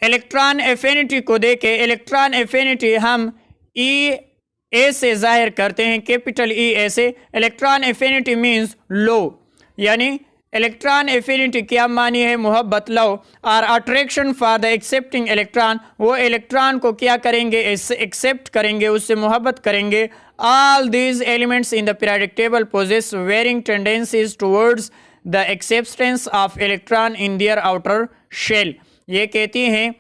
Electron affinity को देखें, electron affinity हम ई ए से जाहिर करते हैं, कैपिटल ई ए से। इलेक्ट्रॉन एफिनिटी मीन्स लो, यानी इलेक्ट्रॉन एफिनिटी क्या मानी है, मोहब्बत लो। और attraction for the accepting electron, वो इलेक्ट्रॉन को क्या करेंगे, एक्सेप्ट करेंगे, उससे मोहब्बत करेंगे। All these elements in the periodic table possess varying tendencies towards the acceptance of electron in their outer shell. ये कहती हैं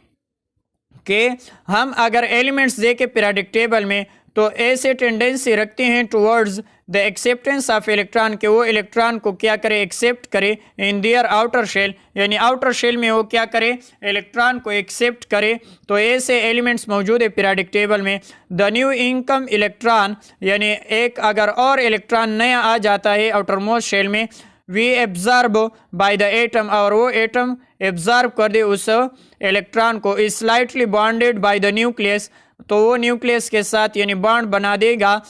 कि हम अगर एलिमेंट्स देखें पीरियोडिक टेबल में तो ऐसे टेंडेंसी रखते हैं towards the acceptance of electron, के वो इलेक्ट्रॉन को क्या करे, एक्सेप्ट करे इन देयर आउटर शेल, यानी आउटर शेल में वो क्या करे, इलेक्ट्रॉन को एक्सेप्ट करे। तो ऐसे एलिमेंट्स मौजूद है पीरियोडिक टेबल में। द न्यू इनकम इलेक्ट्रॉन, यानी एक अगर और इलेक्ट्रॉन नया आ जाता है आउटर मोस्ट शेल में, we absorb by the atom, और वो एटम एब्जॉर्ब कर दे उस इलेक्ट्रॉन को, is slightly bonded by the nucleus, तो वो न्यूक्लियस के साथ यानी बॉन्ड बना देगा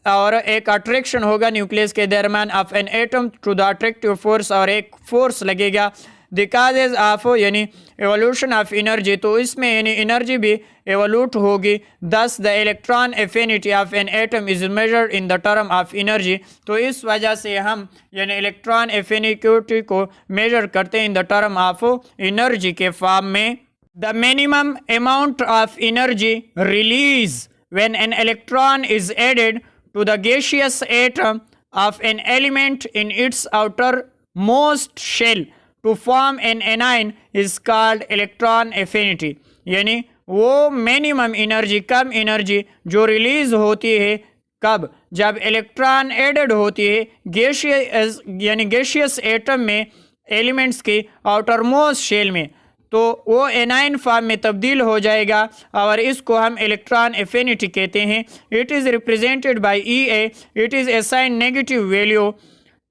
और एक अट्रैक्शन होगा न्यूक्लियस के दरमियान of an atom to the attractive force, और एक फोर्स लगेगा द काजेज ऑफ यानी एवोल्यूशन ऑफ एनर्जी, तो इसमें यानी एनर्जी भी एवोल्यूट होगी। Thus the electron affinity of an atom is measured in the term of energy, तो इस वजह से हम यानी इलेक्ट्रॉन एफिनिटी को मेजर करते हैं इन द टर्म ऑफ एनर्जी के फॉर्म में। The minimum amount of energy released when an electron is added to the gaseous atom of an element in its outermost shell to form an anion is called electron affinity। यानी वो minimum energy, कम energy जो release होती है कब, जब electron added होती है gaseous यानी गैसियस एटम में एलिमेंट्स की आउटरमोस्ट शेल में, तो वो एनाइन फॉर्म में तब्दील हो जाएगा और इसको हम इलेक्ट्रॉन एफिनिटी कहते हैं। It is represented by E A, it is assign negative value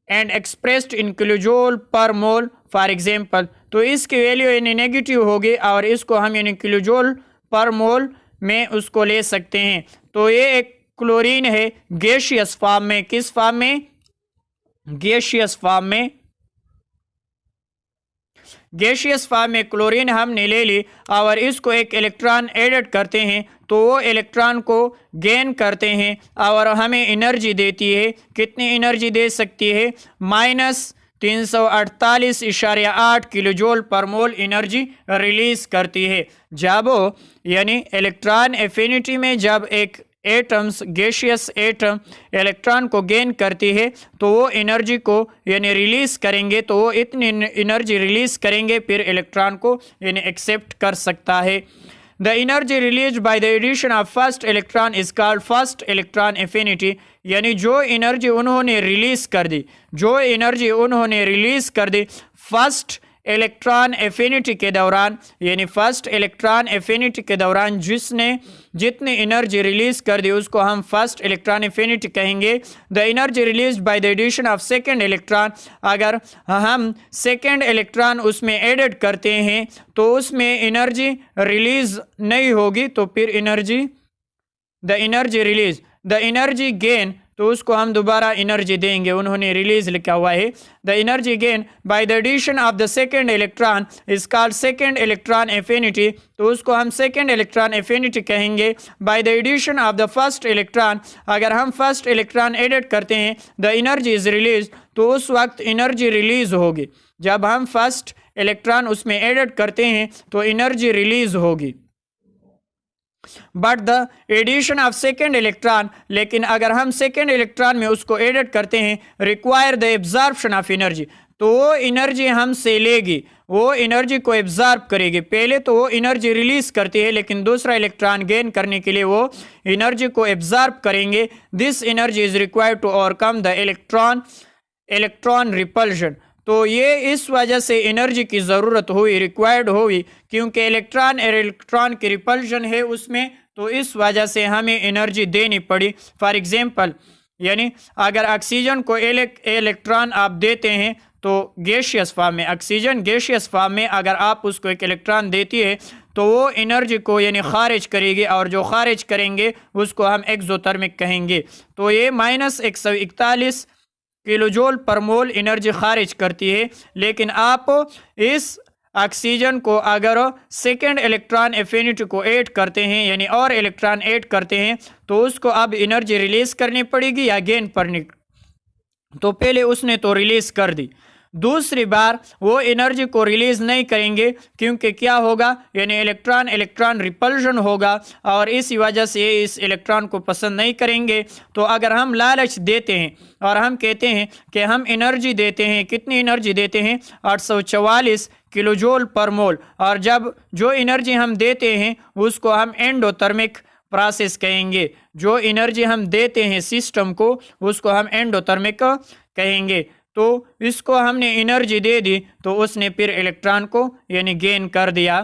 and expressed in kilojoule पर मोल फॉर एग्जांपल, तो इसकी वैल्यू यानी नेगेटिव होगी और इसको हम यानी किलोजूल पर मोल में उसको ले सकते हैं। तो ये एक क्लोरीन है गैसियस फॉर्म में, किस फॉर्म में, गैसियस फॉर्म में, गैसियस फॉर्म में क्लोरीन हमने ले ली और इसको एक इलेक्ट्रॉन एडेड करते हैं तो वो इलेक्ट्रॉन को गेन करते हैं और हमें एनर्जी देती है। कितनी एनर्जी दे सकती है, -348.8 किलोजूल पर मोल एनर्जी रिलीज करती है। जब यानी इलेक्ट्रॉन एफिनिटी में जब एक एटम्स गैसियस एटम इलेक्ट्रॉन को गेन करती है तो वो एनर्जी को यानी रिलीज करेंगे, तो वो इतनी एनर्जी रिलीज करेंगे फिर इलेक्ट्रॉन को यानी एक्सेप्ट कर सकता है। The energy release by the addition of first electron is called first electron affinity, यानी जो एनर्जी उन्होंने रिलीज कर दी, जो एनर्जी उन्होंने रिलीज कर दी फर्स्ट इलेक्ट्रॉन एफिनिटी के दौरान, यानी फर्स्ट इलेक्ट्रॉन एफिनिटी के दौरान जिसने जितनी एनर्जी रिलीज कर दी उसको हम फर्स्ट इलेक्ट्रॉन एफिनिटी कहेंगे। The energy release by the addition of second electron, अगर हम सेकेंड इलेक्ट्रॉन उसमें एडेड करते हैं तो उसमें एनर्जी रिलीज नहीं होगी, तो फिर energy the energy release, the energy gain, तो उसको हम दोबारा एनर्जी देंगे, उन्होंने रिलीज लिखा हुआ है। The energy gain by the addition of the second electron is called second electron affinity, तो उसको हम सेकेंड इलेक्ट्रॉन एफिनिटी कहेंगे। By the addition of the first electron, अगर हम फर्स्ट इलेक्ट्रॉन एडेड करते हैं द एनर्जी इज रिलीज, तो उस वक्त एनर्जी रिलीज होगी। जब हम फर्स्ट इलेक्ट्रॉन उसमें एडेड करते हैं तो एनर्जी रिलीज होगी। But the addition of second electron, लेकिन अगर हम सेकेंड इलेक्ट्रॉन में उसको एडेड करते हैं require the absorption of energy, तो वो एनर्जी हमसे लेगी, वो एनर्जी को एब्जॉर्ब करेगी। पहले तो वो एनर्जी रिलीज करती है लेकिन दूसरा इलेक्ट्रॉन गेन करने के लिए वो एनर्जी को एब्जॉर्ब करेंगे। This energy is required to overcome the electron repulsion, तो ये इस वजह से एनर्जी की ज़रूरत हुई, रिक्वायर्ड हुई, क्योंकि इलेक्ट्रॉन की रिपल्शन है उसमें, तो इस वजह से हमें एनर्जी देनी पड़ी। फॉर एग्जांपल यानी अगर ऑक्सीजन को इलेक्ट्रॉन आप देते हैं तो गैसियस फॉर्म में, ऑक्सीजन गैसियस फॉर्म में अगर आप उसको एक इलेक्ट्रॉन देती है तो वो एनर्जी को यानी खारिज करेगी और जो खारिज करेंगे उसको हम एक्सोथर्मिक कहेंगे। तो ये -141 किलोजूल पर मोल एनर्जी खारिज करती है। लेकिन आप इस ऑक्सीजन को अगर सेकेंड इलेक्ट्रॉन एफिनिटी को ऐड करते हैं यानी और इलेक्ट्रॉन ऐड करते हैं तो उसको अब एनर्जी रिलीज करनी पड़ेगी या गेन करनी, तो पहले उसने तो रिलीज कर दी, दूसरी बार वो एनर्जी को रिलीज नहीं करेंगे क्योंकि क्या होगा, यानी इलेक्ट्रॉन इलेक्ट्रॉन रिपल्शन होगा और इसी वजह से इस इलेक्ट्रॉन को पसंद नहीं करेंगे। तो अगर हम लालच देते हैं और हम कहते हैं कि हम एनर्जी देते हैं, कितनी एनर्जी देते हैं 844 किलोजूल पर मोल, और जब जो एनर्जी हम देते हैं उसको हम एंडोथर्मिक प्रोसेस कहेंगे, जो एनर्जी हम देते हैं सिस्टम को उसको हम एंडोथर्मिक कहेंगे। तो इसको हमने एनर्जी दे दी तो उसने फिर इलेक्ट्रॉन को यानी गेन कर दिया।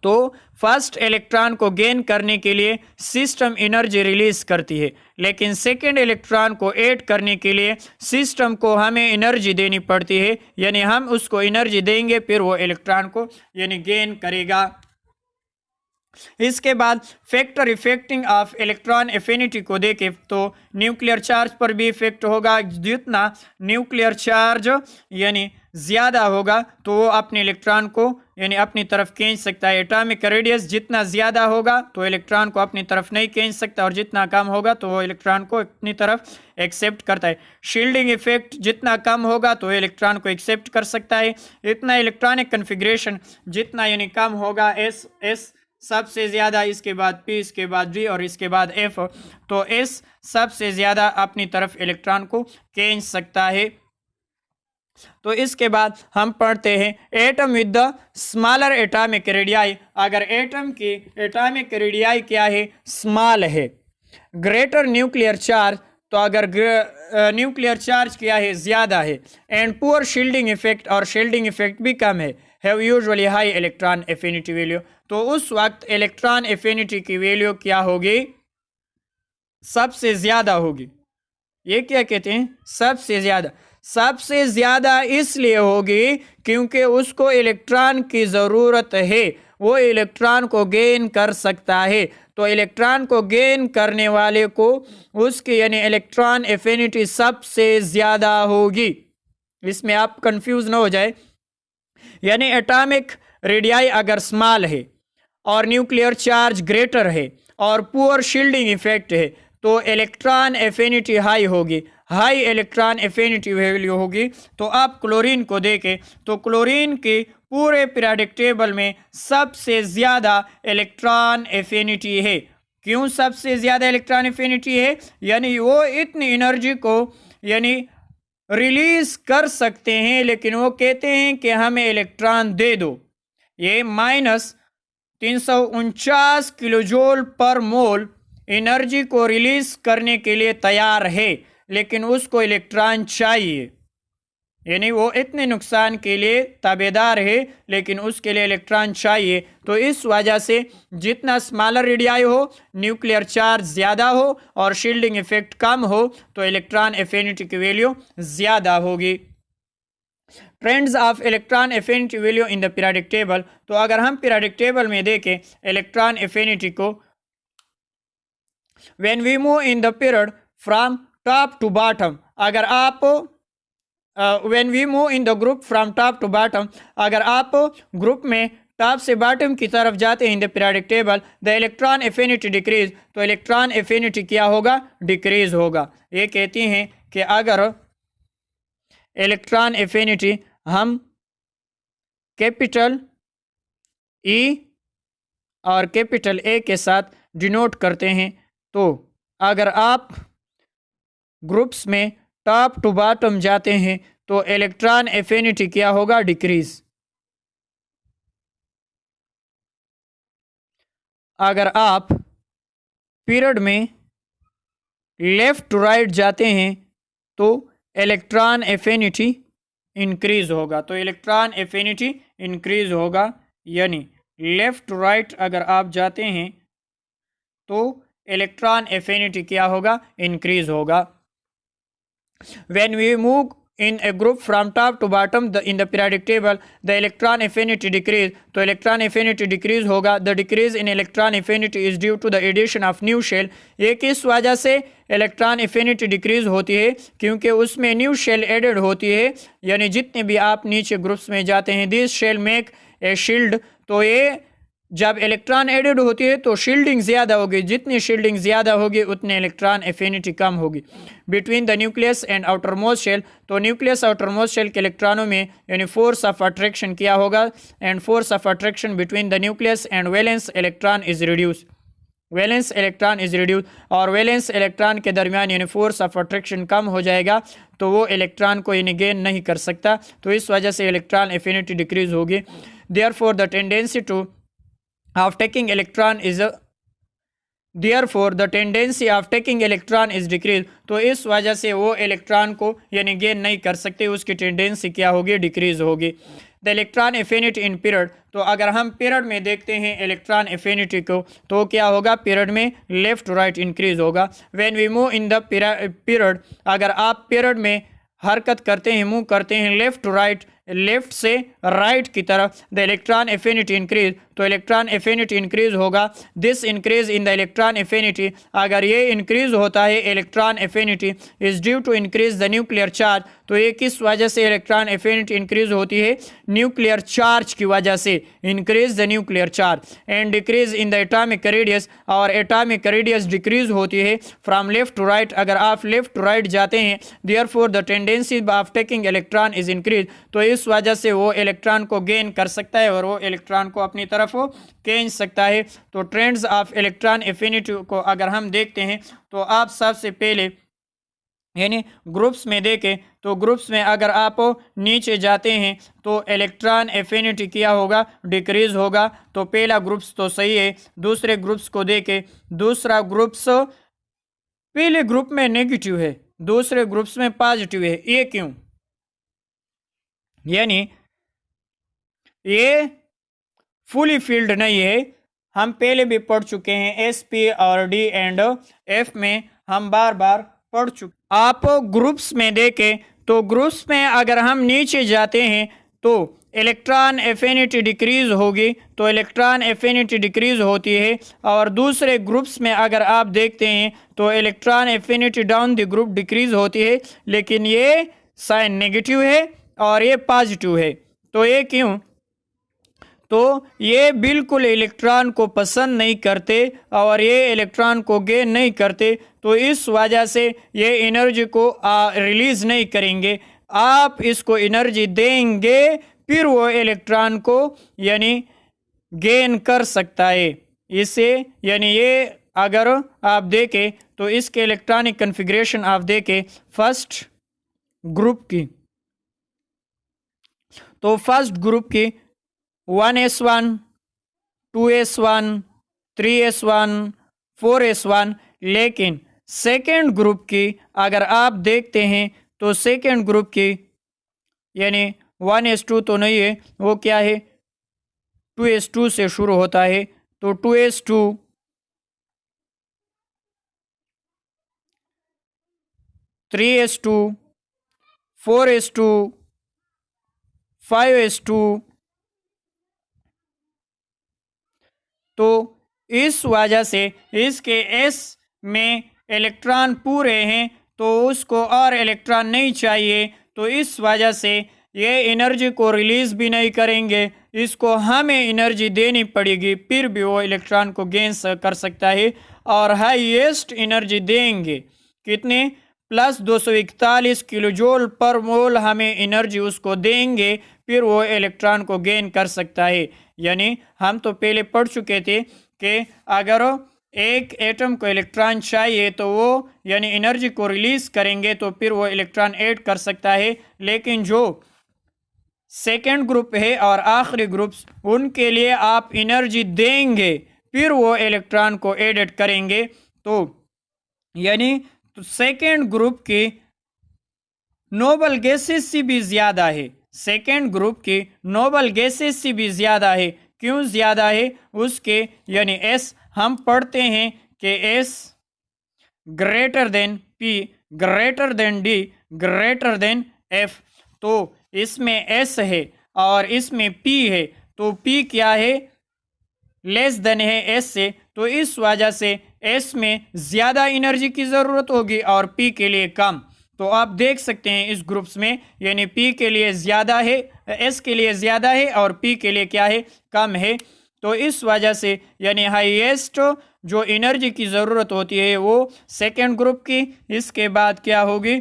तो फर्स्ट इलेक्ट्रॉन को गेन करने के लिए सिस्टम एनर्जी रिलीज करती है, लेकिन सेकेंड इलेक्ट्रॉन को ऐड करने के लिए सिस्टम को हमें एनर्जी देनी पड़ती है, यानी हम उसको एनर्जी देंगे फिर वो इलेक्ट्रॉन को यानी गेन करेगा। इसके बाद factor affecting of electron affinity को देखें तो न्यूक्लियर चार्ज पर भी इफेक्ट होगा। जितना न्यूक्लियर चार्ज यानी ज़्यादा होगा तो वो अपने इलेक्ट्रॉन को यानी अपनी तरफ खींच सकता है। एटॉमिक रेडियस जितना ज़्यादा होगा तो इलेक्ट्रॉन को अपनी तरफ नहीं खींच सकता और जितना कम होगा तो वो इलेक्ट्रॉन को अपनी तरफ एक्सेप्ट करता है। शील्डिंग इफेक्ट जितना कम होगा तो इलेक्ट्रॉन को एक्सेप्ट कर सकता है। इतना इलेक्ट्रॉनिक कन्फिग्रेशन जितना यानी कम होगा, एस सबसे ज़्यादा, इसके बाद पी, इसके बाद डी और इसके बाद एफ, तो एस सबसे ज़्यादा अपनी तरफ इलेक्ट्रॉन को खींच सकता है। तो इसके बाद हम पढ़ते हैं atom with the smaller atomic radii. अगर एटम की एटॉमिक रेडियाई क्या है, स्मॉल है, ग्रेटर न्यूक्लियर चार्ज, तो अगर न्यूक्लियर चार्ज क्या है, ज़्यादा है, एंड पुअर शील्डिंग इफेक्ट और शील्डिंग इफेक्ट भी कम है, have usually high electron affinity value, तो उस वक्त इलेक्ट्रॉन एफिनिटी की वैल्यू क्या होगी, सबसे ज़्यादा होगी। ये क्या कहते हैं, सबसे ज़्यादा। सबसे ज़्यादा इसलिए होगी क्योंकि उसको इलेक्ट्रॉन की ज़रूरत है, वो इलेक्ट्रॉन को गेन कर सकता है। तो इलेक्ट्रॉन को गेन करने वाले को उसकी यानी इलेक्ट्रॉन एफिनिटी सबसे ज़्यादा होगी। इसमें आप कंफ्यूज ना हो जाए, यानी एटॉमिक रेडियाई अगर स्मॉल है और न्यूक्लियर चार्ज ग्रेटर है और पुअर शील्डिंग इफेक्ट है तो इलेक्ट्रॉन एफिनिटी हाई होगी, हाई इलेक्ट्रॉन एफिनिटी वैल्यू होगी। तो आप क्लोरीन को देखें तो क्लोरीन के पूरे पीरियोडिक टेबल में सबसे ज़्यादा इलेक्ट्रॉन एफिनिटी है। क्यों सबसे ज़्यादा इलेक्ट्रॉन एफिनिटी है, यानी वो इतनी एनर्जी को यानी रिलीज कर सकते हैं, लेकिन वो कहते हैं कि हमें इलेक्ट्रॉन दे दो। ये -349 किलोजूल पर मोल एनर्जी को रिलीज करने के लिए तैयार है, लेकिन उसको इलेक्ट्रॉन चाहिए, यानी वो इतने नुकसान के लिए ताबेदार है लेकिन उसके लिए इलेक्ट्रॉन चाहिए। तो इस वजह से जितना स्मॉलर रेडियाई हो, न्यूक्लियर चार्ज ज़्यादा हो और शील्डिंग इफेक्ट कम हो तो इलेक्ट्रॉन एफिनिटी की वैल्यू ज़्यादा होगी। Trends of electron affinity value in the periodic table, तो अगर हम पीरियोडिक टेबल में देखें इलेक्ट्रॉन एफिनिटी को, when we move in the period from top to bottom, अगर आप when we move in the group from top to bottom, अगर आप ग्रुप में टॉप से बॉटम की तरफ जाते हैं इन the periodic table, the electron affinity decrease, तो इलेक्ट्रॉन एफिनिटी क्या होगा, डिक्रीज होगा। ये कहती हैं कि अगर इलेक्ट्रॉन एफिनिटी हम कैपिटल ई और कैपिटल ए के साथ डिनोट करते हैं, तो अगर आप ग्रुप्स में टॉप टू बॉटम जाते हैं तो इलेक्ट्रॉन एफिनिटी क्या होगा, डिक्रीज। अगर आप पीरियड में लेफ्ट टू राइट जाते हैं तो इलेक्ट्रॉन एफिनिटी इंक्रीज होगा। तो इलेक्ट्रॉन एफिनिटी इंक्रीज होगा, यानी लेफ्ट टू राइट अगर आप जाते हैं तो इलेक्ट्रॉन एफिनिटी क्या होगा, इंक्रीज होगा। When we move in a group from top to bottom in the periodic table, the electron affinity decrease. तो electron affinity decrease होगा. The decrease in electron affinity is due to the addition of new shell. ये किस वजह से electron affinity decrease होती है? क्योंकि उसमें न्यू शेल एडेड होती है, यानी जितने भी आप नीचे ग्रुप्स में जाते हैं, this shell make a shield. तो ये जब इलेक्ट्रॉन एडेड होती है तो शील्डिंग ज़्यादा होगी. जितनी शील्डिंग ज़्यादा होगी उतने इलेक्ट्रॉन एफिनिटी कम होगी. Between the nucleus and outermost shell, तो न्यूक्लियस आउटरमोस्ट शेल के इलेक्ट्रॉनों में यानी फोर्स ऑफ अट्रैक्शन क्या होगा? And force of attraction between the nucleus and valence electron is reduce. Valence electron is reduce, और वैलेंस इलेक्ट्रॉन के दरमियान यानी फोर्स ऑफ अट्रैक्शन कम हो जाएगा, तो वो इलेक्ट्रॉन को यानी गेन नहीं कर सकता. तो इस वजह से इलेक्ट्रॉन एफिनिटी डिक्रीज होगी. Therefore the tendency to of taking electron is therefore the tendency of taking electron is decrease. तो इस वजह से वो इलेक्ट्रॉन को यानी गेन नहीं कर सकते, उसकी टेंडेंसी क्या होगी? डिक्रीज होगी. The electron affinity in period, तो अगर हम पीरियड में देखते हैं इलेक्ट्रॉन एफिनिटी को, तो क्या होगा? पीरियड में लेफ्ट टू राइट इंक्रीज होगा. When we move in the period, अगर आप पीरियड में हरकत करते हैं, मूव करते हैं लेफ्ट टू राइट, लेफ्ट से राइट की तरफ, द इलेक्ट्रॉन एफिनिटी इंक्रीज, तो इलेक्ट्रॉन एफिनिटी इंक्रीज होगा. This increase in the electron affinity, अगर ये इंक्रीज होता है electron affinity, is due to increase the nuclear charge. तो ये किस वजह से इलेक्ट्रॉन एफिनिटी इंक्रीज होती है? न्यूक्लियर चार्ज की वजह से, increase the nuclear charge. And decrease in the atomic radius, और एटॉमिक रेडियस डिक्रीज होती है फ्रॉम लेफ्ट टू राइट, अगर आप लेफ्ट टू राइट जाते हैं. Therefore the tendency of taking electron is increase, तो इस वजह से वो इलेक्ट्रॉन को गेन कर सकता है और वो इलेक्ट्रॉन को अपनी तरफ वो खींच सकता है. तो ट्रेंड्स ऑफ इलेक्ट्रॉन एफिनिटी को अगर हम देखते हैं, तो आप सबसे पहले यानी ग्रुप्स में देखें, तो ग्रुप्स में अगर आप नीचे जाते हैं तो इलेक्ट्रॉन एफिनिटी क्या होगा? डिक्रीज होगा. तो पहला ग्रुप्स तो सही है. दूसरे ग्रुप्स को देखें, दूसरा ग्रुप्स पहले ग्रुप में नेगेटिव है, दूसरे ग्रुप्स में पॉजिटिव है. ये क्यों? यानी ये फुली फील्ड नहीं है. हम पहले भी पढ़ चुके हैं, एस पी और डी एंड एफ में हम बार बार पढ़ चुके. आप ग्रुप्स में देखें तो ग्रुप्स में अगर हम नीचे जाते हैं तो इलेक्ट्रॉन एफिनिटी डिक्रीज होगी, तो इलेक्ट्रॉन एफिनिटी डिक्रीज होती है. और दूसरे ग्रुप्स में अगर आप देखते हैं तो electron affinity down the group decrease होती है, लेकिन ये साइन नेगेटिव है और ये पॉजिटिव है. तो ये क्यों? तो ये बिल्कुल इलेक्ट्रॉन को पसंद नहीं करते और ये इलेक्ट्रॉन को गेन नहीं करते, तो इस वजह से ये एनर्जी को रिलीज नहीं करेंगे. आप इसको एनर्जी देंगे फिर वो इलेक्ट्रॉन को यानी गेन कर सकता है. इसे यानी ये अगर आप देखें तो इसके इलेक्ट्रॉनिक कन्फिग्रेशन आप देखें फर्स्ट ग्रुप की, तो फर्स्ट ग्रुप की 1s1, 2s1, 3s1, 4s1, लेकिन सेकेंड ग्रुप की अगर आप देखते हैं तो सेकेंड ग्रुप की यानी 1s2 तो नहीं है, वो क्या है? 2s2 से शुरू होता है. तो 2s2, 3s2, 4s2, 5s2. तो इस वजह से इसके एस में इलेक्ट्रॉन पूरे हैं, तो उसको और इलेक्ट्रॉन नहीं चाहिए, तो इस वजह से ये एनर्जी को रिलीज भी नहीं करेंगे. इसको हमें एनर्जी देनी पड़ेगी, फिर भी वो इलेक्ट्रॉन को गेन कर सकता है. और हाईएस्ट एनर्जी देंगे कितने? प्लस 241 किलो जूल पर मोल हमें एनर्जी उसको देंगे, फिर वो इलेक्ट्रॉन को गेन कर सकता है. यानी हम तो पहले पढ़ चुके थे कि अगर एक एटम को इलेक्ट्रॉन चाहिए तो वो यानी एनर्जी को रिलीज करेंगे, तो फिर वो इलेक्ट्रॉन ऐड कर सकता है. लेकिन जो सेकेंड ग्रुप है और आखिरी ग्रुप्स, उनके लिए आप एनर्जी देंगे फिर वो इलेक्ट्रॉन को ऐड करेंगे. तो यानी तो सेकेंड ग्रुप की नोबल गैसेस से भी ज़्यादा है, सेकेंड ग्रुप की नोबल गैसेस से भी ज़्यादा है. क्यों ज़्यादा है? उसके यानी एस हम पढ़ते हैं कि S greater than P greater than D greater than F। तो इसमें S है और इसमें P है, तो P क्या है, लेस देन है S से, तो इस वजह से S में ज़्यादा एनर्जी की ज़रूरत होगी और P के लिए कम। तो आप देख सकते हैं इस ग्रुप्स में, यानी P के लिए ज़्यादा है, S के लिए ज़्यादा है और P के लिए क्या है, कम है। तो इस वजह से यानी हाईएस्ट जो एनर्जी की ज़रूरत होती है वो सेकेंड ग्रुप की। इसके बाद क्या होगी,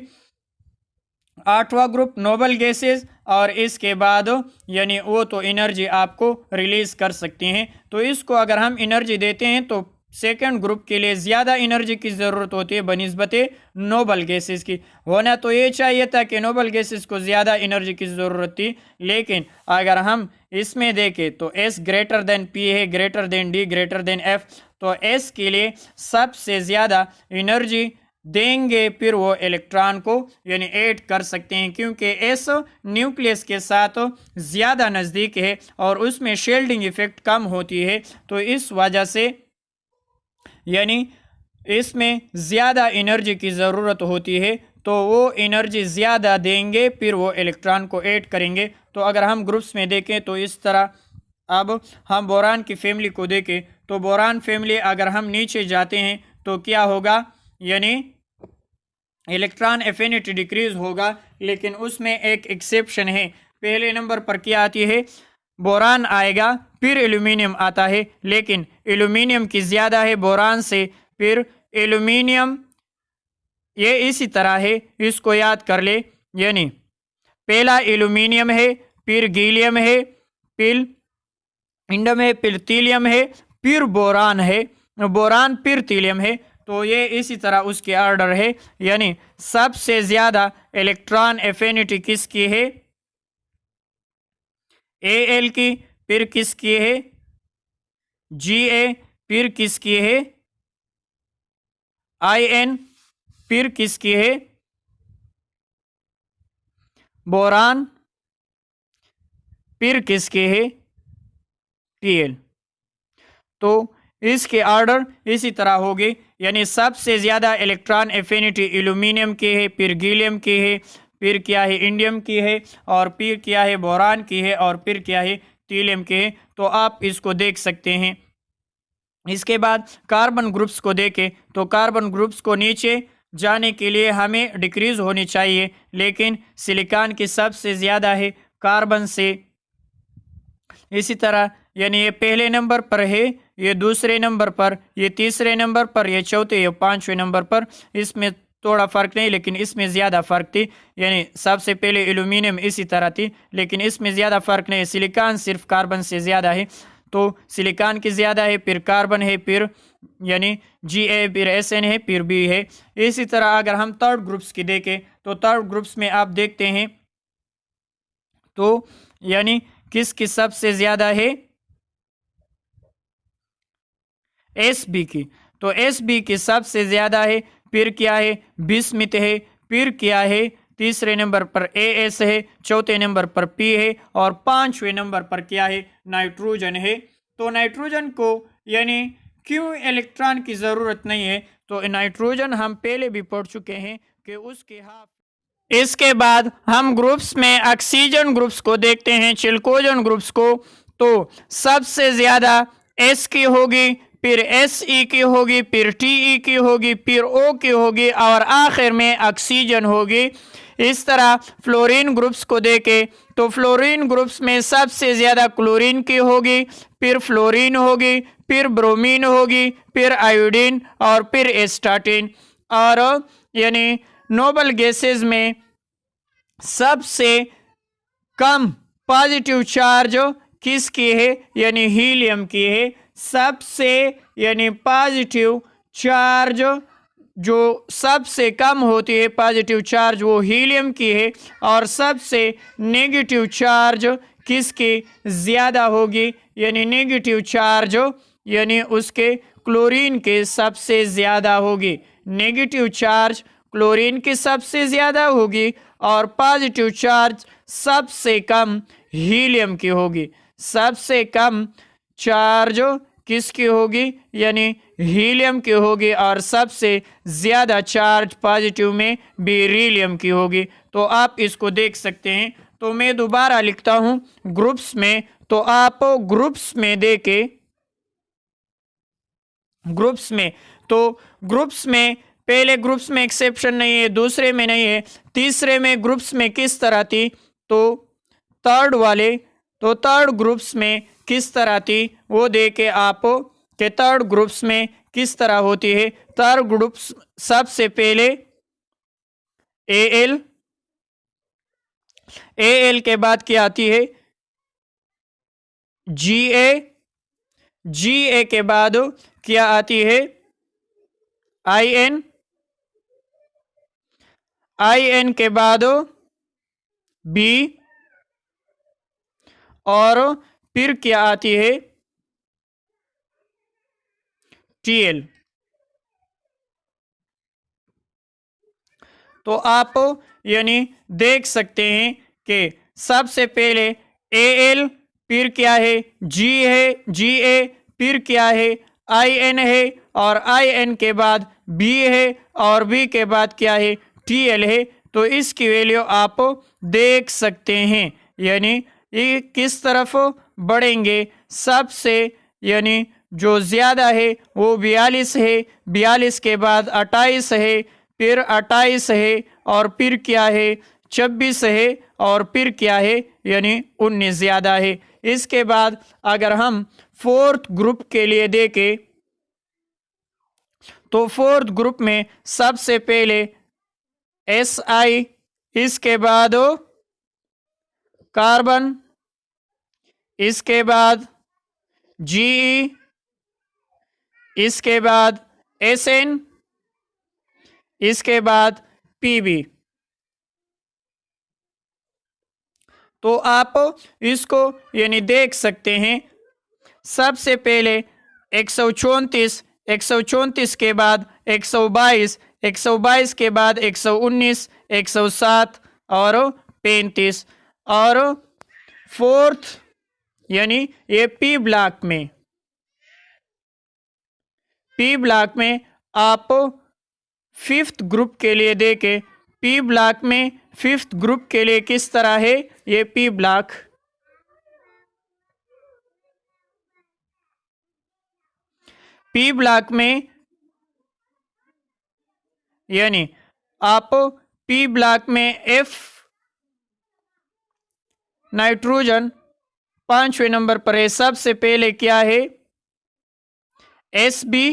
आठवां ग्रुप नोबल गैसेस, और इसके बाद यानी वो तो एनर्जी आपको रिलीज़ कर सकती हैं। तो इसको अगर हम एनर्जी देते हैं तो सेकेंड ग्रुप के लिए ज़्यादा एनर्जी की ज़रूरत होती है बनिस्बत नोबल गैसेस की। होना तो ये चाहिए था कि नोबल गैसेस को ज़्यादा एनर्जी की ज़रूरत थी, लेकिन अगर हम इसमें देखें तो S ग्रेटर देन P है, greater than D, greater than F। तो S के लिए सबसे ज़्यादा एनर्जी देंगे, फिर वो इलेक्ट्रॉन को यानी ऐड कर सकते हैं, क्योंकि S न्यूक्लियस के साथ ज़्यादा नज़दीक है और उसमें शील्डिंग इफेक्ट कम होती है। तो इस वजह से यानी इसमें ज़्यादा एनर्जी की ज़रूरत होती है, तो वो एनर्जी ज़्यादा देंगे, फिर वो इलेक्ट्रॉन को ऐड करेंगे। तो अगर हम ग्रुप्स में देखें तो इस तरह, अब हम बोरान की फैमिली को देखें तो बोरान फैमिली अगर हम नीचे जाते हैं तो क्या होगा, यानी इलेक्ट्रॉन एफिनिटी डिक्रीज होगा, लेकिन उसमें एक एक्सेप्शन है। पहले नंबर पर क्या आती है, बोरान आएगा, फिर एल्यूमिनियम आता है, लेकिन एल्यूमिनियम की ज़्यादा है बोरान से, फिर एल्यूमिनियम ये इसी तरह है, इसको याद कर ले। यानी पहला एल्यूमिनियम है, फिर गैलियम है, फिर इंडम है, फिर थीलियम है, फिर बोरान है, बोरान फिर थीलियम है। तो ये इसी तरह उसके ऑर्डर है। यानी सबसे ज़्यादा इलेक्ट्रॉन एफिनिटी किसकी है, Al की, फिर किसकी है Ga, फिर किसकी है In, फिर किसकी है बोरान, फिर किसके है Tl। तो इसके ऑर्डर इसी तरह होगी। यानी सबसे ज़्यादा इलेक्ट्रॉन एफिनिटी एल्यूमिनियम की है, फिर गैलियम की है, फिर क्या है इंडियम की है, और फिर क्या है बोरान की है, और फिर क्या है थीलियम की है। तो आप इसको देख सकते हैं। इसके बाद कार्बन ग्रुप्स को देखें तो कार्बन ग्रुप्स को नीचे जाने के लिए हमें डिक्रीज होनी चाहिए, लेकिन सिलिकॉन की सबसे ज़्यादा है कार्बन से। इसी तरह यानी ये पहले नंबर पर है, ये दूसरे नंबर पर, ये तीसरे नंबर पर, ये चौथे, ये पांचवें नंबर पर। इसमें थोड़ा फ़र्क नहीं, लेकिन इसमें ज़्यादा फ़र्क थी। यानी सबसे पहले एल्यूमिनियम इसी तरह थी, लेकिन इसमें ज़्यादा फ़र्क नहीं है। सिलिकॉन सिर्फ कार्बन से ज़्यादा है, तो सिलिकॉन की ज़्यादा है, फिर कार्बन है, फिर यानी Ga, फिर Sn है, फिर B है। इसी तरह अगर हम थर्ड ग्रुप्स की देखें तो थर्ड ग्रुप्स में आप देखते हैं तो यानी किसकी सबसे ज़्यादा है Sb की। तो Sb की सबसे ज़्यादा है, फिर क्या है बिस्मिथ है, फिर क्या है तीसरे नंबर पर As है, चौथे नंबर पर P है, और पांचवें नंबर पर क्या है नाइट्रोजन है। तो नाइट्रोजन को यानी क्यों इलेक्ट्रॉन की ज़रूरत नहीं है, तो नाइट्रोजन हम पहले भी पढ़ चुके हैं कि उसके हाफ। इसके बाद हम ग्रुप्स में ऑक्सीजन ग्रुप्स को देखते हैं, चिल्कोजन ग्रुप्स को। तो सबसे ज़्यादा S की होगी, फिर Se की होगी, फिर Te की होगी, फिर O की होगी, और आखिर में ऑक्सीजन होगी। इस तरह फ्लोरीन ग्रुप्स को देखें तो फ्लोरीन ग्रुप्स में सबसे ज़्यादा क्लोरीन की होगी, फिर फ्लोरीन होगी, फिर ब्रोमीन होगी, फिर आयोडीन, और फिर एस्टाटीन। और यानी नोबल गैसेस में सबसे कम पॉजिटिव चार्ज किसकी है, यानी हीलियम की है। सबसे यानी पॉजिटिव चार्ज जो सबसे कम होती है पॉजिटिव चार्ज वो हीलियम की है, और सबसे नेगेटिव चार्ज किसकी ज़्यादा होगी, यानी नेगेटिव चार्ज यानी उसके क्लोरीन के सबसे ज़्यादा होगी। नेगेटिव चार्ज क्लोरीन की सबसे ज़्यादा होगी, और पॉजिटिव चार्ज सबसे कम हीलियम की होगी। सबसे कम चार्ज किसकी होगी, यानी हीलियम की होगी, और सबसे ज़्यादा चार्ज पॉजिटिव में बेरिलियम की होगी। तो आप इसको देख सकते हैं। तो मैं दोबारा लिखता हूँ ग्रुप्स में। तो आप ग्रुप्स में देके, ग्रुप्स में, तो ग्रुप्स में पहले ग्रुप्स में एक्सेप्शन नहीं है, दूसरे में नहीं है, तीसरे में ग्रुप्स में किस तरह थी, तो थर्ड वाले, तो थर्ड ग्रुप्स में किस तरह थी वो देके आप के थर्ड ग्रुप्स में किस तरह होती है। थर्ड ग्रुप्स सबसे पहले एल, एल के बाद क्या आती है जी ए के बाद क्या आती है आई एन के बाद बी, और फिर क्या आती है टीएल। तो आप यानी देख सकते हैं कि सबसे पहले एल, फिर क्या है जी ए, फिर क्या है आई एन है, और आई एन के बाद बी है, और बी के बाद क्या है टी एल है। तो इसकी वैल्यू आप देख सकते हैं, यानी ये किस तरफ बढ़ेंगे, सबसे यानी जो ज़्यादा है वो 42 है, 42 के बाद 28 है, फिर 28 है, और फिर क्या है 26 है, और फिर क्या है यानी 19 ज़्यादा है। इसके बाद अगर हम फोर्थ ग्रुप के लिए देखें, तो फोर्थ ग्रुप में सबसे पहले एस आई, इसके बाद कार्बन, इसके बाद जी, इसके बाद एस एन, इसके बाद पीबी। तो आप इसको यानी देख सकते हैं, सबसे पहले 134, 134 के बाद 122, 122 के बाद 119, 107 और 35, और फोर्थ यानी ये पी ब्लॉक में, पी ब्लॉक में आप फिफ्थ ग्रुप के लिए देखें, पी ब्लॉक में फिफ्थ ग्रुप के लिए किस तरह है ये पी ब्लॉक, पी ब्लॉक में यानी आप पी ब्लॉक में एफ नाइट्रोजन 5वें नंबर पर है। सबसे पहले क्या है एस बी,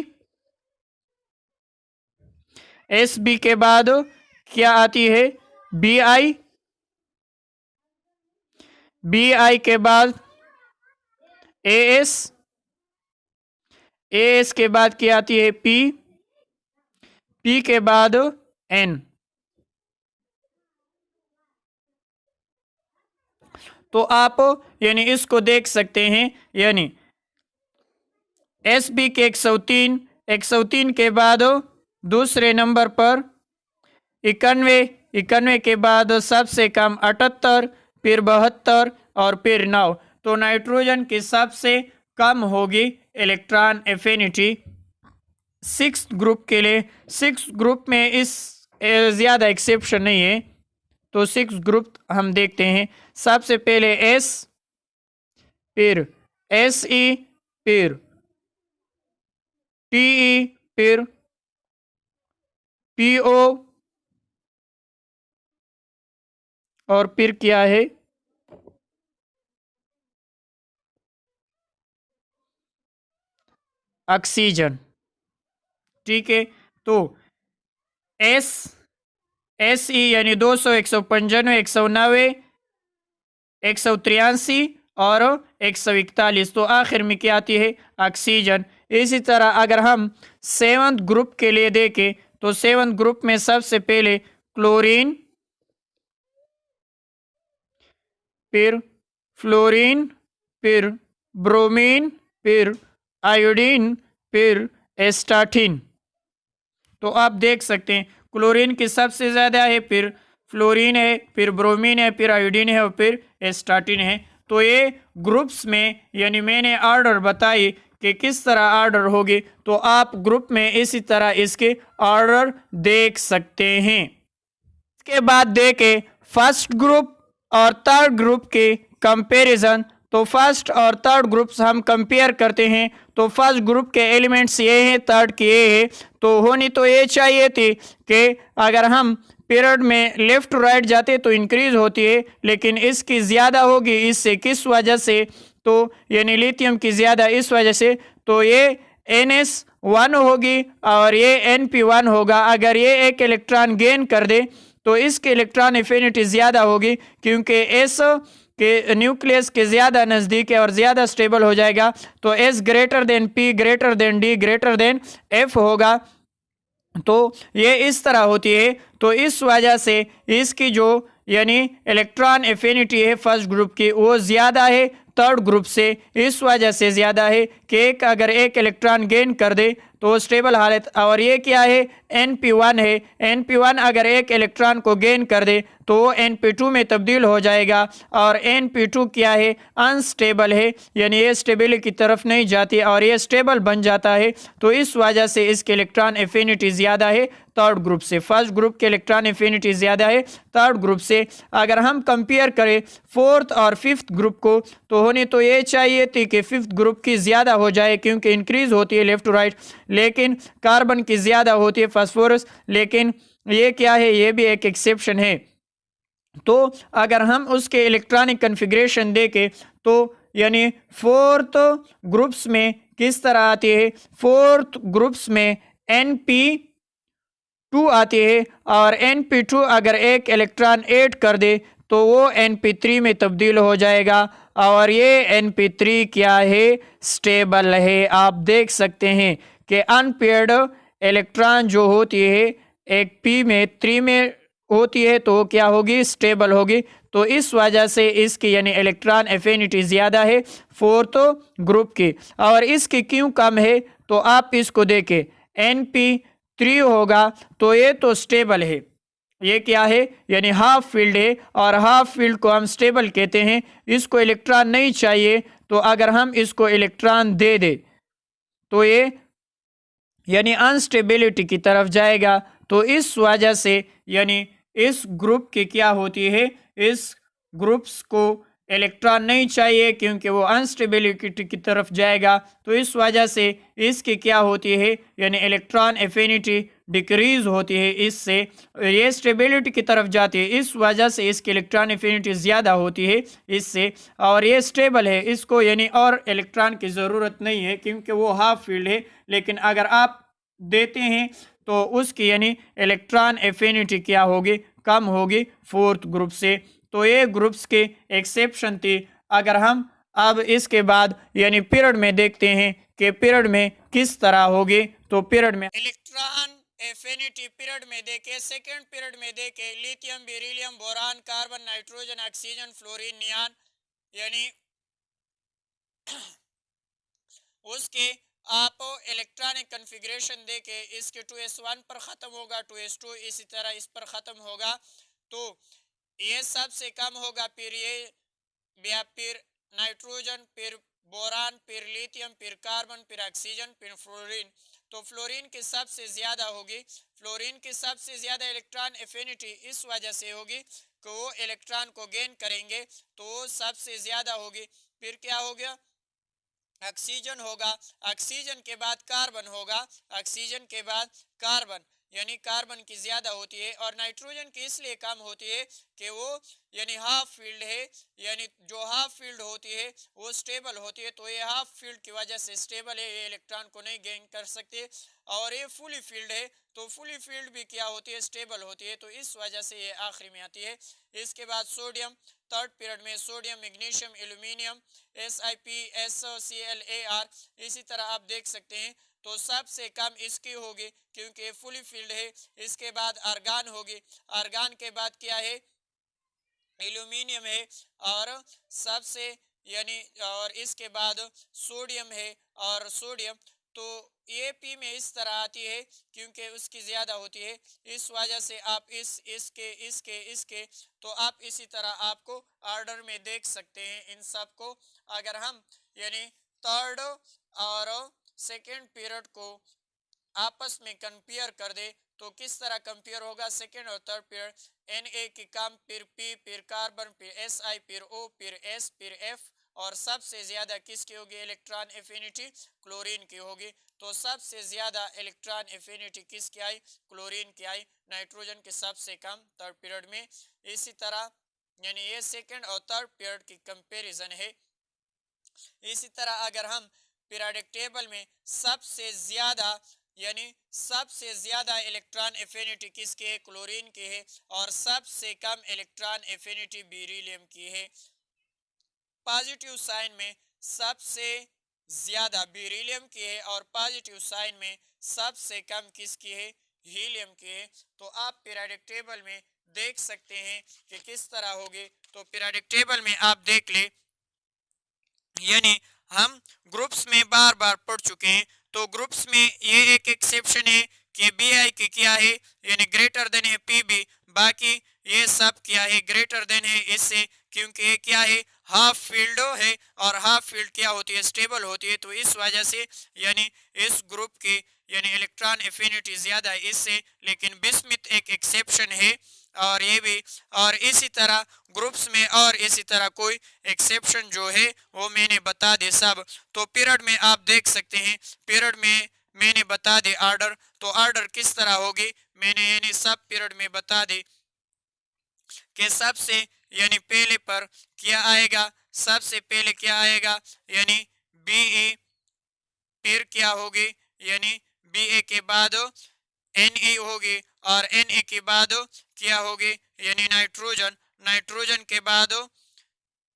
एस बी के बाद क्या आती है बी आई, बी आई के बाद ए एस, ए एस के बाद क्या आती है पी, पी के बाद एन। तो आप यानी इसको देख सकते हैं, यानी एस बी के 103, 103 के बाद दूसरे नंबर पर 91, 91 के बाद सबसे कम 78, फिर 72 और फिर 9। तो नाइट्रोजन की सबसे कम होगी इलेक्ट्रॉन एफिनिटी सिक्स ग्रुप के लिए। सिक्स ग्रुप में इस ज़्यादा एक्सेप्शन नहीं है। तो सिक्स ग्रुप हम देखते हैं, सबसे पहले एस, फिर एस ई, फिर टी ई, फिर पी ओ, और फिर क्या है ऑक्सीजन। ठीक है, तो एस, एस ई यानी 200, 195, 190, 183 और 141। तो आखिर में क्या आती है ऑक्सीजन। इसी तरह अगर हम सेवंथ ग्रुप के लिए देखें, तो सेवंथ ग्रुप में सबसे पहले क्लोरीन, फिर फ्लोरीन, फिर ब्रोमीन, फिर आयोडीन, फिर एस्टाटिन। तो आप देख सकते हैं क्लोरीन की सबसे ज़्यादा है, फिर फ्लोरीन है, फिर ब्रोमीन है, फिर आयोडीन है, और फिर एस्टाटिन है। तो ये ग्रुप्स में यानी मैंने ऑर्डर बताई कि किस तरह ऑर्डर होगी, तो आप ग्रुप में इसी तरह इसके ऑर्डर देख सकते हैं। इसके बाद देखें फर्स्ट ग्रुप और थर्ड ग्रुप के कंपैरिजन। तो फर्स्ट और थर्ड ग्रुप्स हम कंपेयर करते हैं। तो फर्स्ट ग्रुप के एलिमेंट्स ये हैं, थर्ड के ये है। तो होनी तो ये चाहिए थी कि अगर हम पीरियड में लेफ्ट टू राइट जाते तो इंक्रीज होती है, लेकिन इसकी ज़्यादा होगी। इससे किस वजह से, तो यानी लिथियम की ज़्यादा इस वजह से। तो ये NS1 होगी और ये NP1 होगा। अगर ये एक इलेक्ट्रॉन गेन कर दे तो इसके इलेक्ट्रॉन एफिनिटी ज़्यादा होगी, क्योंकि एस के न्यूक्लियस के ज़्यादा नज़दीक है और ज़्यादा स्टेबल हो जाएगा। तो S greater than P greater than D greater than F होगा। तो ये इस तरह होती है। तो इस वजह से इसकी जो यानी इलेक्ट्रॉन एफिनिटी है फर्स्ट ग्रुप की वो ज़्यादा है थर्ड ग्रुप से। इस वजह से ज़्यादा है कि अगर एक इलेक्ट्रॉन गेन कर दे तो स्टेबल हालत, और ये क्या है NP1 है। NP1 अगर एक इलेक्ट्रॉन को गेन कर दे तो वो NP2 में तब्दील हो जाएगा, और NP2 क्या है अनस्टेबल है, यानी ये स्टेबिलिटी की तरफ नहीं जाती और ये स्टेबल बन जाता है। तो इस वजह से इसके इलेक्ट्रॉन एफिनिटी ज़्यादा है थर्ड ग्रुप से। फर्स्ट ग्रुप के इलेक्ट्रॉन एफिनिटी ज़्यादा है थर्ड ग्रुप से। अगर हम कंपेयर करें फोर्थ और फिफ्थ ग्रुप को तो होनी तो ये चाहिए थी कि फिफ्थ ग्रुप की ज़्यादा हो जाए, क्योंकि इंक्रीज होती है लेफ्ट टू राइट, लेकिन कार्बन की ज़्यादा होती है फास्फोरस। लेकिन ये क्या है, ये भी एक एक्सेप्शन है। तो अगर हम उसके इलेक्ट्रॉनिक कन्फिग्रेशन देखें तो यानी फोर्थ ग्रुप्स में किस तरह आती है, फोर्थ ग्रुप्स में NP2 आती है, और NP2 अगर एक इलेक्ट्रॉन ऐड कर दे तो वो NP3 में तब्दील हो जाएगा, और ये NP3 क्या है स्टेबल है। आप देख सकते हैं कि अनपेयर्ड इलेक्ट्रॉन जो होती है एक P में 3 में होती है तो क्या होगी स्टेबल होगी। तो इस वजह से इसकी यानी इलेक्ट्रॉन एफिनिटी ज़्यादा है फोर्थ ग्रुप की। और इसकी क्यों कम है, तो आप इसको देखें NP3 होगा तो ये तो स्टेबल है, ये क्या है यानी हाफ फील्ड है, और हाफ फील्ड को हम स्टेबल कहते हैं। इसको इलेक्ट्रॉन नहीं चाहिए, तो अगर हम इसको इलेक्ट्रॉन दे दे तो ये यानी अनस्टेबिलिटी की तरफ जाएगा। तो इस वजह से यानी इस ग्रुप की क्या होती है, इस ग्रुप्स को इलेक्ट्रॉन नहीं चाहिए क्योंकि वो अनस्टेबिलिटी की तरफ जाएगा। तो इस वजह से इसकी क्या होती है यानी इलेक्ट्रॉन एफिनिटी डिक्रीज होती है, इससे ये स्टेबिलिटी की तरफ जाती है। इस वजह से इसकी इलेक्ट्रॉन एफिनिटी ज़्यादा होती है इससे, और ये स्टेबल है, इसको यानी और इलेक्ट्रॉन की ज़रूरत नहीं है क्योंकि वो हाफ फील्ड है। लेकिन अगर आप देते हैं तो उसकी यानी इलेक्ट्रॉन एफिनिटी क्या होगी कम होगी फोर्थ ग्रुप से। तो ये ग्रुप्स के एक्सेप्शन थी। अगर हम अब इसके बाद यानी पीरियड में देखते हैं कि पीरियड में किस तरह होगी, तो पीरियड में इलेक्ट्रॉन एफिनिटी पीरियड में देखे, सेकेंड पीरियड में देखे lithium beryllium boron carbon nitrogen oxygen fluorine neon, यानी उसके आप इलेक्ट्रॉनिक कन्फिग्रेशन देके इसके 2s1 पर ख़त्म होगा, 2s2 इसी तरह इस पर ख़त्म होगा। तो ये सबसे कम होगा, फिर ये फिर नाइट्रोजन, फिर बोरान, फिर लिथियम, फिर कार्बन, फिर ऑक्सीजन, फिर फ्लोरीन। तो फ्लोरीन की सबसे ज़्यादा होगी। फ्लोरीन की सबसे ज़्यादा इलेक्ट्रॉन एफिनिटी इस वजह से होगी कि वो इलेक्ट्रॉन को गेन करेंगे तो सबसे ज़्यादा होगी। फिर क्या हो गया, ऑक्सीजन होगा, ऑक्सीजन के बाद कार्बन होगा, ऑक्सीजन के बाद कार्बन, यानी कार्बन की ज़्यादा होती है। और नाइट्रोजन की इसलिए कम होती है कि वो यानी हाफ फील्ड है, यानी जो हाफ फील्ड होती है वो स्टेबल होती है। तो ये हाफ फील्ड की वजह से स्टेबल है, ये इलेक्ट्रॉन को नहीं गेन कर सकते। और ये फुली फील्ड है तो फुली फील्ड भी क्या होती है स्टेबल होती है। तो इस वजह से ये आखिरी में आती है। इसके बाद सोडियम, थर्ड पीरियड में सोडियम, मैग्नीशियम, एल्यूमिनियम, SiPSClAr, इसी तरह आप देख सकते हैं। तो सबसे कम इसकी होगी क्योंकि फुली फील्ड है। इसके बाद आर्गान होगी, आर्गान के बाद क्या है एल्यूमिनियम है, और सबसे यानी और इसके बाद सोडियम है, और सोडियम तो ये पी में इस तरह आती है क्योंकि उसकी ज़्यादा होती है। इस वजह से आप इसके तो आप इसी तरह आपको ऑर्डर में देख सकते हैं इन सब को। अगर हम यानी थर्ड और सेकेंड पीरियड को आपस में कंपेयर कर दे तो किस तरह कंपेयर होगा, सेकेंड और थर्ड पीरियड, Na की कम, फिर P, फिर कार्बन, फिर Si, फिर O, फिर S, फिर F, और सबसे ज्यादा किसकी होगी इलेक्ट्रॉन एफिनिटी, क्लोरीन की होगी। तो सबसे ज्यादा इलेक्ट्रॉन एफिनिटी किसकी आई, क्लोरीन की आई, नाइट्रोजन के सबसे कम थर्ड पीरियड में। इसी तरह यानी ये सेकेंड और थर्ड पीरियड की कंपैरिजन है। इसी तरह अगर हम पीरियोडिक टेबल में सबसे ज्यादा यानी सबसे ज्यादा इलेक्ट्रॉन एफिनिटी किसकी है, क्लोरीन की है, और सबसे कम इलेक्ट्रॉन एफिनिटी बेरिलियम की है। पॉजिटिव साइन में सबसे ज्यादा बेरिलियम की है और पॉजिटिव साइन में सबसे कम किसकी है, हीलियम की है। तो आप पीरियोडिक टेबल में देख सकते हैं कि किस तरह होगी। तो पीरियोडिक टेबल में आप देख ले, यानी हम ग्रुप्स में बार बार पढ़ चुके हैं। तो ग्रुप्स में ये एक एक्सेप्शन है कि बी आई की क्या है, यानी ग्रेटर देन है पी बी, बाकी ये सब क्या है, ग्रेटर देन है इससे, क्योंकि ये क्या है, हाफ फील्ड है, और हाफ फील्ड क्या होती है, स्टेबल होती है। तो इस वजह से यानी इस ग्रुप की यानी इलेक्ट्रॉन एफिनिटी ज्यादा है इससे, लेकिन बिस्मिथ एक एक्सेप्शन है, और ये भी, और इसी तरह ग्रुप्स में और इसी तरह कोई एक्सेप्शन जो है वो मैंने बता दे सब। तो पीरियड में आप देख सकते हैं, पीरियड में मैंने बता दे ऑर्डर, तो ऑर्डर किस तरह होगी मैंने यानी सब पीरियड में बता दे कि सबसे यानी पहले पर क्या आएगा, सबसे पहले क्या आएगा यानी बी ई, फिर क्या होगी यानी बी ए के बाद एन ई होगी, और एन ई के बाद क्या होगी यानी नाइट्रोजन, नाइट्रोजन के बाद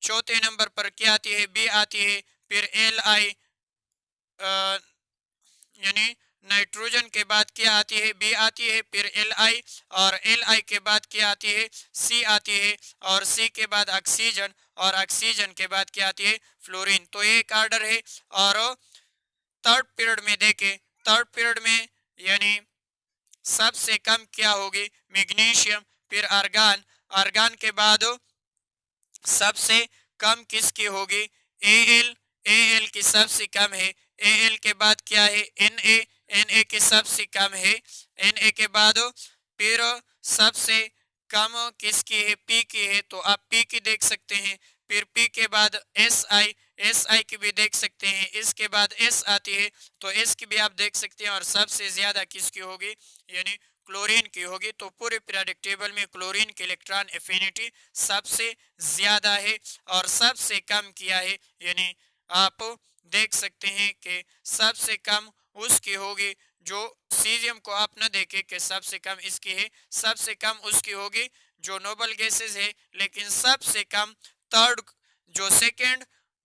चौथे नंबर पर क्या आती है, बी आती है, फिर एल आई, यानी नाइट्रोजन के बाद क्या आती है, बी आती है, फिर एल आई, और एल आई के बाद क्या आती है, सी आती है, और सी के बाद ऑक्सीजन, और ऑक्सीजन के बाद क्या आती है, फ्लोरीन। तो ये एक ऑर्डर है। और थर्ड पीरियड में देखें, थर्ड पीरियड में यानी सबसे कम क्या होगी, मैग्नीशियम, फिर आर्गन, आर्गन के बाद सबसे कम किसकी होगी, एल, एल की सबसे कम है, एल के बाद क्या है, एन ए की सबसे कम है, एन ए के बाद फिर सबसे कम किसकी है, पी की है, तो आप पी की देख सकते हैं, फिर पी के बाद एस आई, एस आई की भी देख सकते हैं, इसके बाद एस आती है, तो एस की भी आप देख सकते हैं, और सबसे ज्यादा किसकी होगी यानी क्लोरीन की होगी। तो पूरे पीरियोडिक टेबल में क्लोरीन की इलेक्ट्रॉन एफिनिटी सबसे ज्यादा है, और सबसे कम किया है यानी आप देख सकते हैं कि सबसे कम उसकी होगी, जो सीजियम को आप न देखें कि सबसे कम इसकी है, सबसे कम उसकी होगी जो नोबल गैसेस है, लेकिन सबसे कम थर्ड जो सेकेंड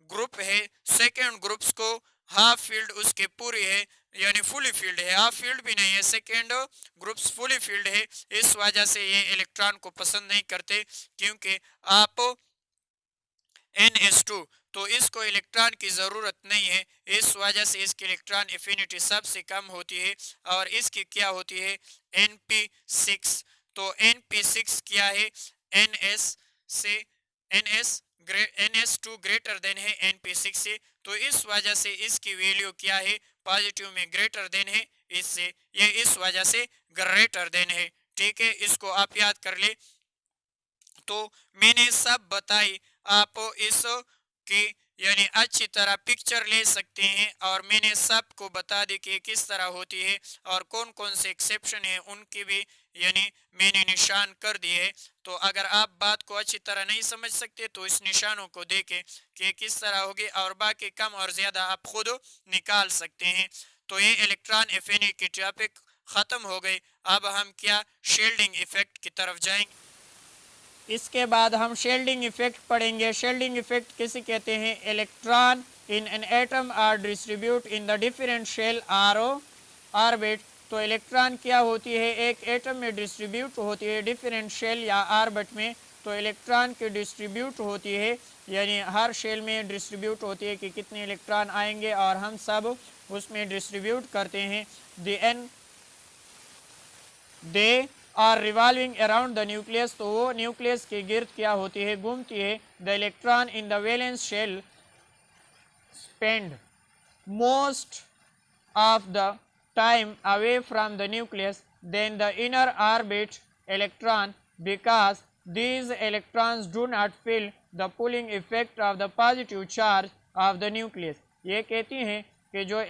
ग्रुप है, सेकेंड ग्रुप्स को हाफ फील्ड उसके पूरी है, यानी फुली फील्ड है, हाफ फील्ड भी नहीं है, सेकेंड ग्रुप्स फुली फील्ड है। इस वजह से ये इलेक्ट्रॉन को पसंद नहीं करते, क्योंकि आप NH2 तो इसको इलेक्ट्रॉन की ज़रूरत नहीं है, इस वजह से इसकी इलेक्ट्रॉन एफिनिटी सबसे कम होती है, और इसकी क्या होती है, NP6। तो NP6 क्या है, NS से NS2 ग्रेटर देन है NP6 से, तो इस वजह से इसकी वैल्यू क्या है, पॉजिटिव में ग्रेटर देन है इससे, ये इस वजह से ग्रेटर देन है। ठीक है, इसको आप याद कर ले। तो मैंने सब बताई, आप इस की यानी अच्छी तरह पिक्चर ले सकते हैं, और मैंने सबको बता दी कि किस तरह होती है, और कौन कौन से एक्सेप्शन है उनकी भी यानी मैंने निशान कर दिए। तो अगर आप बात को अच्छी तरह नहीं समझ सकते तो इस निशानों को देखें कि किस तरह होगी, और बाकी कम और ज़्यादा आप खुद निकाल सकते हैं। तो ये इलेक्ट्रॉन एफिनिटी की टॉपिक ख़त्म हो गई। अब हम क्या शील्डिंग इफेक्ट की तरफ जाएंगे। इसके बाद हम शेल्डिंग इफेक्ट पढ़ेंगे। शेल्डिंग इफेक्ट किसे कहते हैं, electron in an atom are distribute in the different shell or orbit. तो इलेक्ट्रॉन क्या होती है, एक एटम में डिस्ट्रीब्यूट होती है डिफरेंट शेल या ऑर्बिट में। तो इलेक्ट्रॉन की डिस्ट्रीब्यूट होती है यानी हर शेल में डिस्ट्रीब्यूट होती है कि कितने इलेक्ट्रॉन आएंगे, और हम सब उसमें डिस्ट्रीब्यूट करते हैं। They are revolving around the nucleus. तो वो न्यूक्लियस के गिर्द क्या होती है, घूमती है। The electron in the valence shell spend most of the time away from the nucleus than the inner orbit electron, because these electrons do not feel the pulling effect of the positive charge of the nucleus. ये कहती हैं कि जो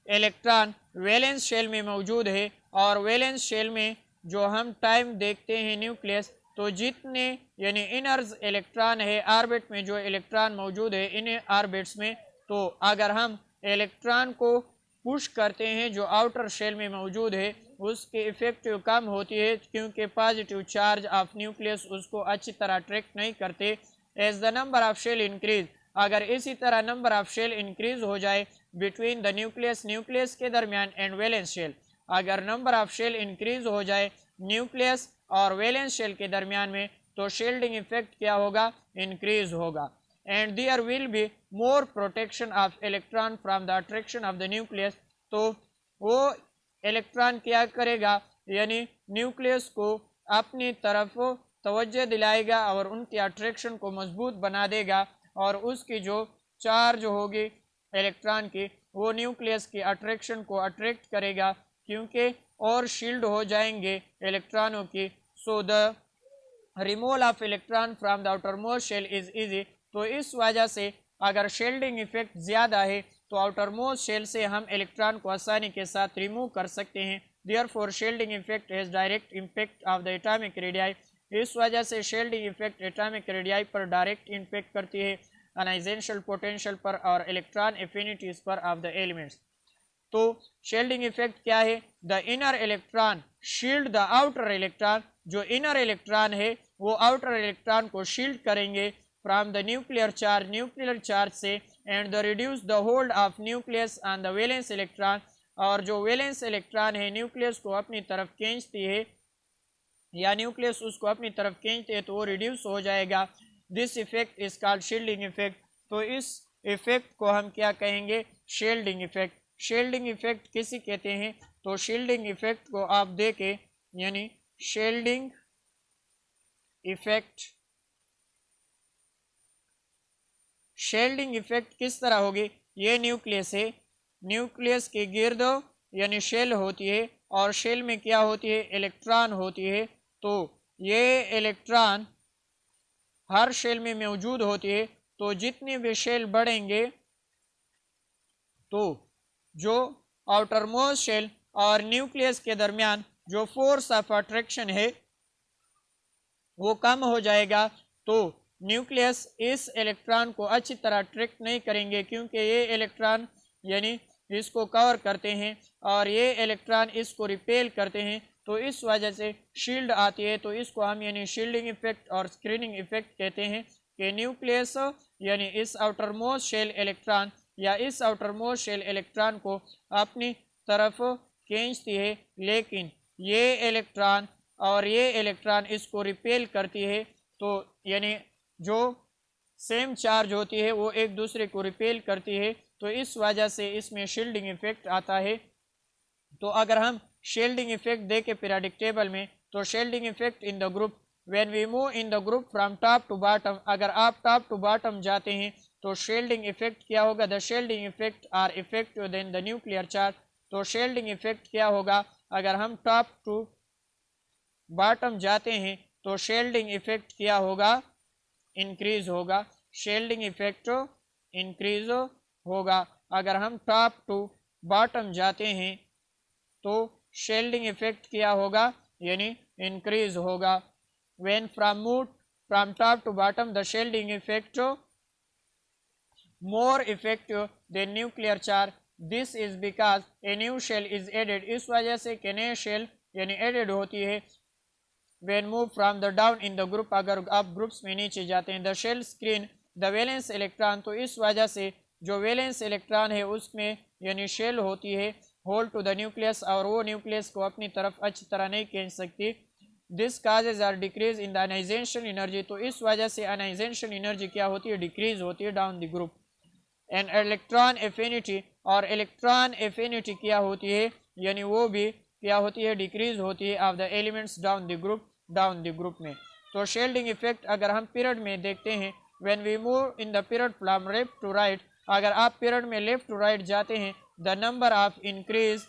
electron valence shell में मौजूद है, और valence shell में जो हम टाइम देखते हैं न्यूक्लियस, तो जितने यानी इनर इलेक्ट्रॉन है ऑर्बिट में जो इलेक्ट्रॉन मौजूद है इन ऑर्बिट्स में, तो अगर हम इलेक्ट्रॉन को पुश करते हैं जो आउटर शेल में मौजूद है उसकी इफेक्टिव कम होती है, क्योंकि पॉजिटिव चार्ज ऑफ न्यूक्लियस उसको अच्छी तरह अट्रैक्ट नहीं करते. As the number of shell increase, अगर इसी तरह नंबर ऑफ शेल इंक्रीज हो जाए बिटवीन द न्यूक्लियस के दरमियान एंड वैलेंस शेल, अगर नंबर ऑफ शेल इंक्रीज हो जाए न्यूक्लियस और वैलेंस शेल के दरमियान में, तो शील्डिंग इफेक्ट क्या होगा, इंक्रीज होगा. And there will be more protection of electron from the attraction of the nucleus, तो वो इलेक्ट्रॉन क्या करेगा, यानी न्यूक्लियस को अपनी तरफ तवज्जो दिलाएगा और उनकी अट्रैक्शन को मजबूत बना देगा, और उसकी जो चार्ज होगी इलेक्ट्रॉन की वो न्यूक्लियस की अट्रैक्शन को अट्रैक्ट करेगा, क्योंकि और शील्ड हो जाएंगे इलेक्ट्रॉनों की. So the removal of electron from the outermost shell is easy, तो इस वजह से अगर शील्डिंग इफेक्ट ज़्यादा है तो आउटर मोस्ट शेल से हम इलेक्ट्रॉन को आसानी के साथ रिमूव कर सकते हैं. Therefore shielding effect has direct impact of the atomic radii, इस वजह से शील्डिंग इफेक्ट एटॉमिक रेडियाई पर डायरेक्ट इम्पैक्ट करती है, अनाइजेशनल पोटेंशियल पर और इलेक्ट्रॉन एफिनिटीज़ पर ऑफ द एलिमेंट्स. तो शील्डिंग इफेक्ट क्या है, the inner electron shield the outer electron, जो इनर इलेक्ट्रॉन है वो आउटर इलेक्ट्रॉन को शील्ड करेंगे फ्रॉम द न्यूक्लियर चार्ज से, and the reduce the hold of nucleus on the valence electron, और जो वैलेंस इलेक्ट्रॉन है न्यूक्लियस को अपनी तरफ खींचती है या न्यूक्लियस उसको अपनी तरफ खींचती है तो वो रिड्यूस हो जाएगा. This effect is called shielding effect, तो इस इफेक्ट को हम क्या कहेंगे, शील्डिंग इफेक्ट. शील्डिंग इफेक्ट किसी कहते हैं, तो शील्डिंग इफेक्ट को आप देखें, यानी शील्डिंग इफेक्ट किस तरह होगी, ये न्यूक्लियस है, न्यूक्लियस के गिर्द यानी शेल होती है, और शेल में क्या होती है, इलेक्ट्रॉन होती है. तो ये इलेक्ट्रॉन हर शेल में मौजूद होती है, तो जितने भी शेल बढ़ेंगे तो जो आउटर मोस्ट शेल और न्यूक्लियस के दरमियान जो फोर्स ऑफ अट्रैक्शन है वो कम हो जाएगा. तो न्यूक्लियस इस इलेक्ट्रॉन को अच्छी तरह अट्रैक्ट नहीं करेंगे, क्योंकि ये इलेक्ट्रॉन यानी इसको कवर करते हैं और ये इलेक्ट्रॉन इसको रिपेल करते हैं, तो इस वजह से शील्ड आती है. तो इसको हम यानी शील्डिंग इफेक्ट और स्क्रीनिंग इफेक्ट कहते हैं कि न्यूक्लियस यानी इस आउटर मोस्ट शेल इलेक्ट्रॉन या इस आउटर मोस्ट शेल इलेक्ट्रॉन को अपनी तरफ खींचती है, लेकिन ये इलेक्ट्रॉन और ये इलेक्ट्रॉन इसको रिपेल करती है. तो यानी जो सेम चार्ज होती है वो एक दूसरे को रिपेल करती है, तो इस वजह से इसमें शील्डिंग इफेक्ट आता है. तो अगर हम शील्डिंग इफेक्ट देखें पीरियोडिक टेबल में, तो shielding effect in the group, when we move in the group from top to bottom, अगर आप टॉप टू बॉटम जाते हैं तो शील्डिंग इफेक्ट क्या होगा, the shielding effect are effective than the nuclear charge. तो शील्डिंग इफेक्ट क्या होगा, अगर हम टॉप टू बॉटम जाते हैं तो शील्डिंग इफेक्ट क्या होगा, इंक्रीज होगा, शील्डिंग इफेक्ट इंक्रीज होगा. अगर हम टॉप टू बॉटम जाते हैं तो शील्डिंग इफेक्ट क्या होगा, यानी इंक्रीज होगा. When from top to bottom the shielding effect more effective than nuclear charge, this is because a new shell is added, इस वजह से कि नए शेल यानी एडेड होती है. When move from the down in the group, अगर आप ग्रुप्स में नीचे जाते हैं, the shell screen the valence electron, तो इस वजह से जो वैलेंस इलेक्ट्रॉन है उसमें यानी शेल होती है होल्ड टू द न्यूक्लियस, और वो न्यूक्लियस को अपनी तरफ अच्छी तरह नहीं खींच सकती. This causes are decrease in the ionization energy, तो इस वजह से अनाइजेशन एनर्जी क्या होती है, डिक्रीज होती है down the group. And electron affinity, और इलेक्ट्रॉन एफिनिटी क्या होती है, यानी वो भी क्या होती है, डिक्रीज होती है of the elements down the group में. तो शील्डिंग इफेक्ट अगर हम पीरियड में देखते हैं, when we move in the period from left to right, अगर आप पीरियड में लेफ्ट टू राइट जाते हैं, द नंबर ऑफ इंक्रीज,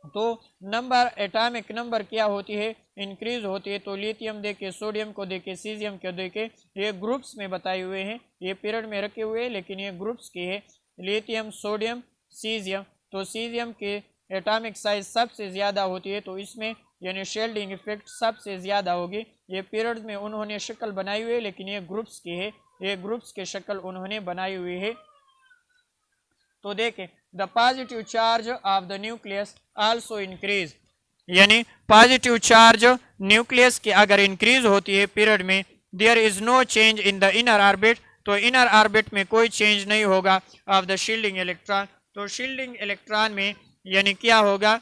तो नंबर एटॉमिक नंबर क्या होती है, इंक्रीज होती है। तो लिथियम देखे, सोडियम को देखे, सीजियम को देखे, ये ग्रुप्स में बताए हुए हैं, ये पीरियड में रखे हुए हैं लेकिन ये ग्रुप्स की है, लिथियम, सोडियम, सीजियम। तो सीजियम के एटॉमिक साइज सबसे ज़्यादा होती है, तो इसमें यानी शेल्डिंग इफेक्ट सबसे ज़्यादा होगी। ये पीरियड में उन्होंने शक्ल बनाई हुई है लेकिन ये ग्रुप्स की है, ये ग्रुप्स के शक्ल उन्होंने बनाई हुई है। तो देखें, the positive charge of the nucleus also increase, यानी पॉजिटिव चार्ज न्यूक्लियस की अगर इंक्रीज होती है पीरियड में, there is no change in the inner orbit, तो इनर ऑर्बिट में कोई चेंज नहीं होगा ऑफ द शील्डिंग इलेक्ट्रॉन। तो शील्डिंग इलेक्ट्रॉन में यानी क्या होगा,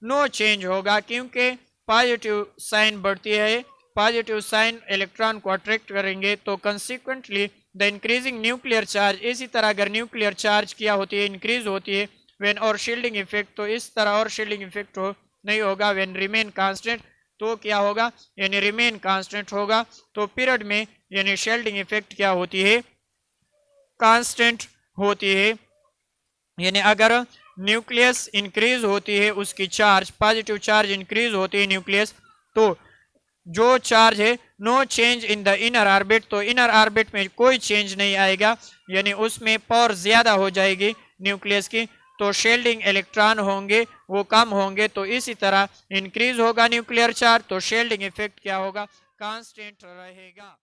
नो चेंज होगा, क्योंकि पॉजिटिव साइन बढ़ती है, पॉजिटिव साइन इलेक्ट्रॉन को अट्रैक्ट करेंगे। तो consequently the increasing nuclear charge, इसी तरह अगर न्यूक्लियर चार्ज क्या होती है, इंक्रीज होती है, व्हेन और शील्डिंग इफेक्ट, तो इस तरह और शील्डिंग इफेक्ट हो नहीं होगा, व्हेन रिमेन कांस्टेंट, तो क्या होगा, यानी रिमेन कांस्टेंट होगा। तो पीरियड में यानी शील्डिंग इफेक्ट क्या होती है, कांस्टेंट होती है। यानी अगर न्यूक्लियस इंक्रीज होती है, उसकी चार्ज, पॉजिटिव चार्ज इंक्रीज होती है न्यूक्लियस, तो जो चार्ज है no change in the inner orbit, तो इनर ऑर्बिट में कोई चेंज नहीं आएगा, यानी उसमें पावर ज्यादा हो जाएगी न्यूक्लियस की, तो शेल्डिंग इलेक्ट्रॉन होंगे वो कम होंगे। तो इसी तरह इंक्रीज होगा न्यूक्लियर चार्ज, तो शेल्डिंग इफेक्ट क्या होगा, कांस्टेंट रहेगा।